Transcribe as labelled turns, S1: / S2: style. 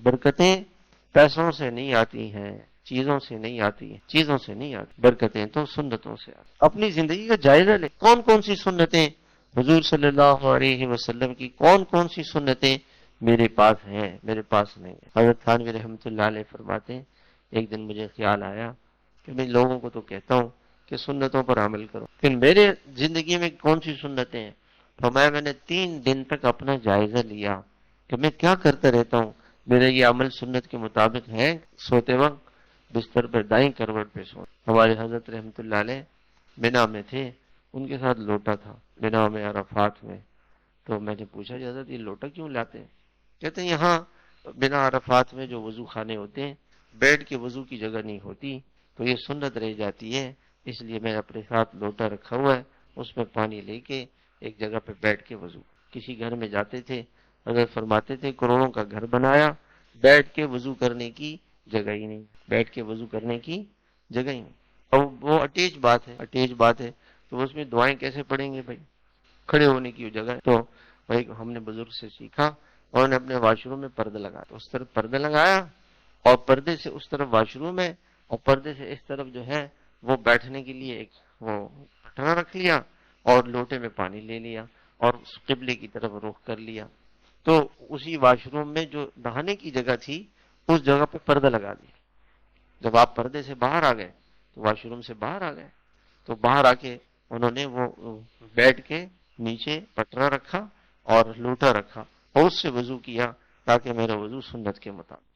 S1: برکتیں پیسوں سے نہیں آتی ہیں، چیزوں سے نہیں آتی ہیں، چیزوں سے نہیں آتی، برکتیں تو سنتوں سے آتی۔ اپنی زندگی کا جائزہ لے، کون کون سی سنتیں حضور صلی اللہ علیہ وسلم کی، کون کون سی سنتیں میرے پاس ہیں، میرے پاس نہیں ہیں۔ حضرت تھانوی رحمۃ اللہ علیہ فرماتے ہیں ایک دن مجھے خیال آیا کہ میں لوگوں کو تو کہتا ہوں کہ سنتوں پر عمل کرو، پھر میرے زندگی میں کون سی سنتیں ہیں۔ فرمایا میں نے 3 دن تک اپنا جائزہ لیا کہ میں کیا کرتا رہتا ہوں، میرا یہ عمل سنت کے مطابق ہے۔ سوتے وقت بستر پر دائیں کروٹ پہ سو، ہمارے حضرت رحمۃ اللہ علیہ مینا میں تھے، ان کے ساتھ لوٹا تھا مینا میں عرفات میں۔ تو میں نے پوچھا کہ حضرت یہ لوٹا کیوں لاتے ہیں؟ کہتے ہیں یہاں بنا عرفات میں جو وضو خانے ہوتے ہیں بیٹھ کے وضو کی جگہ نہیں ہوتی، تو یہ سنت رہ جاتی ہے، اس لیے میں اپنے ساتھ لوٹا رکھا ہوا ہے، اس میں پانی لے کے ایک جگہ پہ بیٹھ کے وضو۔ کسی گھر میں جاتے تھے، اگر فرماتے تھے کروڑوں کا گھر بنایا، بیٹھ کے وضو کرنے کی جگہ ہی نہیں، بیٹھ کے وضو کرنے کی جگہ ہی نہیں۔ اور وہ اٹیچ بات ہے، اٹیچ بات ہے، تو اس میں دعائیں کیسے پڑھیں گے بھائی، کھڑے ہونے کی جگہ ہے۔ تو بھائی ہم نے بزرگ سے سیکھا، اور نے اپنے واش روم میں پردہ لگایا، اس طرف پردہ لگایا اور پردے سے اس طرف واش روم ہے، اور پردے سے اس طرف جو ہے وہ بیٹھنے کے لیے ایک وہ پٹنا رکھ لیا، اور لوٹے میں پانی لے لیا اور اس قبلے کی طرف رخ کر لیا۔ تو اسی واش روم میں جو نہانے کی جگہ تھی اس جگہ پہ پردہ لگا دیا۔ جب آپ پردے سے باہر آ گئے تو واش روم سے باہر آ گئے، تو باہر آ کے انہوں نے وہ بیٹھ کے نیچے پٹرا رکھا اور لوٹا رکھا اور اس سے وضو کیا، تاکہ میرا وضو سنت کے مطابق۔